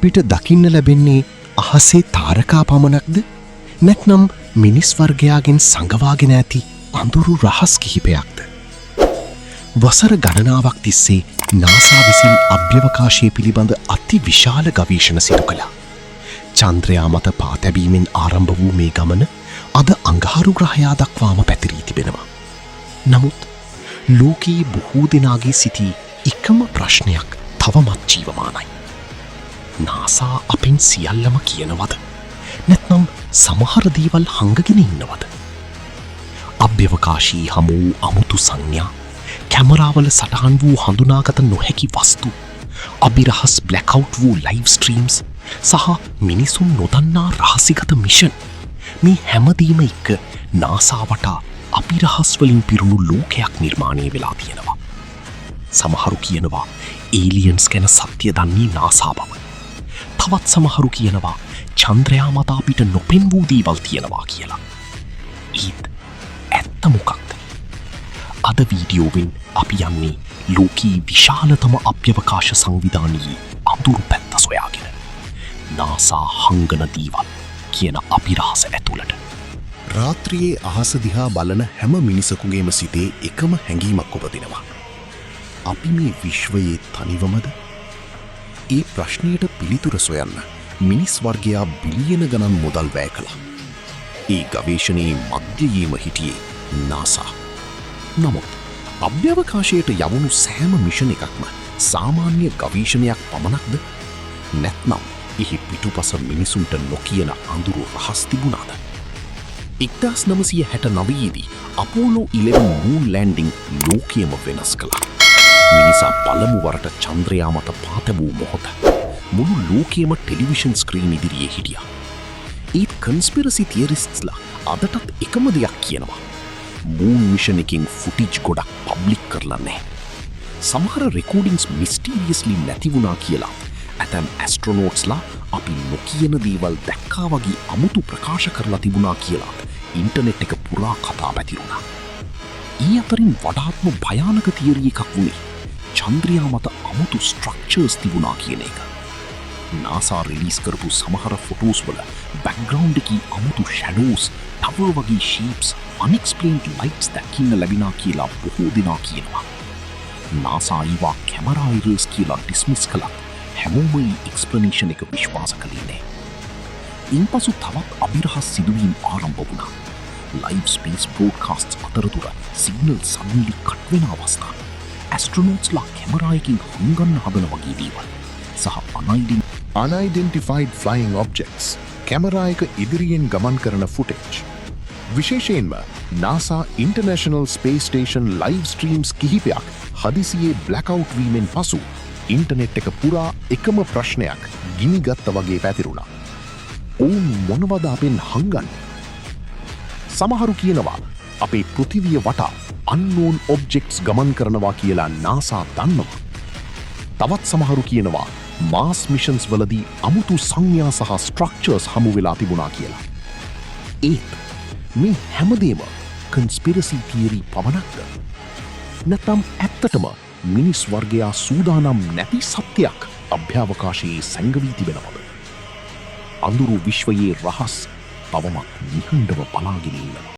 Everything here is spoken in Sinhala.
අපිට දකින්න ලැබෙන්නේ අහසේ තාරකා පමණක්ද? නැත්නම් මිනිස් වර්ගයාගෙන් සංගවාගෙන ඇති අඳුරු රහස් කිහිපයක්ද? වසර ගණනාවක් තිස්සේ නාසා විසින් අභ්‍යවකාශය පිළිබඳ අති විශාල ගවේෂණ සිදු කළා. චන්ද්‍රයා මත පා තැබීමෙන් ආරම්භ වූ මේ ගමන අද අඟහරු ග්‍රහයා දක්වාම පැතිරී තිබෙනවා. නමුත් ලෝකයේ බොහෝ දෙනාගේ සිටී එකම ප්‍රශ්නයක් තවමත් ජීවමානයි. නාසා අපෙන් සියල්ලම කියනවද? නැත්නම් සමහර දේවල් හංගගෙන ඉන්නවද? අභ්‍යවකාශී හමු වූ අමුතු සංඥා, කැමරාවල සටහන් වූ හඳුනාගත නොහැකි වස්තු, අභිරහස් බ්ලැක්අවුට් වූ ලයිව් ස්ට්‍රීම්ස් සහ මිනිසුන් නොදන්නා රහසිගත මිෂන්, මේ හැමදේම එක්ක නාසා වටා අභිරහස් වලින් පිරුණු ලෝකයක් නිර්මාණය වෙලා තියෙනවා. සමහරු කියනවා ඒලියන්ස් ගැන සත්‍ය දන්නේ නාසා බව. තවත් සමහරු කියනවා චන්ද්‍රයා මත අපිට නොපෙන්වූ දේවල් තියෙනවා කියලා. ඒත් ඇත්ත මොකක්ද? අද වීඩියෝවෙන් අපි යන්නේ ලෝකී විශාලතම අභ්‍යවකාශ සංවිධානයේ අඳුරු පැත්ත සොයාගෙන. නාසා හංගන දේවල් කියන අභිරහස ඇතුළට. රාත්‍රියේ අහස දිහා බලන හැම මිනිසකුගේම සිතේ එකම හැඟීමක් උපදිනවා. අපි මේ විශ්වයේ තනිවමද? ඒ ප්‍රශ්නයට පිළිතුර සොයන්න මිනිස් වර්ගයා බිලියන ගණන් මුදල් වැය කළා. ඒ ගවේෂණයේ මධ්‍යයේම හිටියේ නාසා. නමුත් අභ්‍යවකාශයට යවුණු සෑම මිෂන් එකක්ම සාමාන්‍ය ගවේෂණයක් පමණක්ද? නැත්නම් එහි පිටුපස මිනිසුන්ට නොකියන අඳුරු රහස් තිබුණාද? 1969දී අපෝලෝ 11 මූන් ලෑන්ඩිං ලෝකයම වෙනස් කළා. මිනිසා පළමු වරට චන්ද්‍රයා මත පා තැබූ මොහොත මුළු ලෝකයම ටෙලිවිෂන් ස්ක්‍රීන් ඉදිරියේ හිටියා. ඒත් කන්ස්පිරසි තියරිස්ට්ස්ලා අදටත් එකම දෙයක් කියනවා. මූන් මිෂන් එකකින් ෆුටේජ් ගොඩක් පබ්ලික් කරලා නැහැ. සමහර රෙකෝඩින්ග්ස් මිස්ටීරියස්ලි නැති වුණා කියලා ඇතැම් ඇස්ට්‍රොනෝට්ස්ලා අපි නොකියන දේවල් දැක්කා වගේ අමුතු ප්‍රකාශ කරලා තිබුණා කියලා ඉන්ටර්නෙට් එක පුරා කතා පැතිරුණා. ඊ අතරින් වඩාත්ම භයානක තියරි එකක් වුණේ චන්ද්‍රයා මත අමුතු ස්ට්‍රක්චර්ස් තිබුණා කියන එක. නාසා රිලීස් කරපු සමහර ෆොටෝස් වල බෑග්ග්‍රවුන්ඩ් එකේ අමුතු ෂැඩෝස්, ටවර් වගේ ෂේප්ස්, අන්එක්ස්ප්ලේන්ඩ් ලයිට්ස් දකින්න ලැබිනා කියලා බොහෝ දෙනා කියනවා. නාසා ඊවා කැමරා එරර්ස් කියලා ඩිස්මිස් කළා. හැමෝම මේ එක්ස්ප්ලනේෂන් එක විශ්වාස කළේ නෑ. ඉන්පසු තවත් අභිරහස් සිදුවීම් ආරම්භ වුණා. ලයිව් ස්පේස් බ්‍රෝඩ්කාස්ට්ස් අතරතුර සිග්නල් සඩන්ලි කට් වෙන අවස්ථා, ඇස්ට්‍රොනෝට්ස්ලා කැමරා එකකින් හංගන්න හදන වගේ දේවල් සහ unidentified flying objects කැමරා එක ඉදිරියෙන් ගමන් කරන ෆුටේජ්. විශේෂයෙන්ම NASA International Space Station live streams කිහිපයක් හදිසියේ බ්ලැක්අවුට් වීමෙන් පසු ඉන්ටර්නෙට් එක පුරා එකම ප්‍රශ්නයක් ගිනිගත්ත වගේ පැතිරුණා. ඔවුන් මොනවද අපෙන් හංගන්නේ? සමහරු කියනවා අපේ පෘථිවිය වටා unknown objects ගමන් කරනවා කියලා නාසා දන්නවා. තවත් සමහරු කියනවා මාස් මිෂන්ස් වලදී අමුතු සංඥා සහ ස්ට්‍රක්චර්ස් හමු වෙලා තිබුණා කියලා. ඒත් මේ හැමදේම කන්ස්පිරසි තියරි පමණක්ද? නැත්නම් ඇත්තටම මිනිස් වර්ගයා සූදානම් නැති සත්‍යයක් අභ්‍යවකාශයේ සැඟවී තිබෙනවද? අඳුරු විශ්වයේ රහස් තවමත් නිහඬව බලාගෙන ඉන්නවා.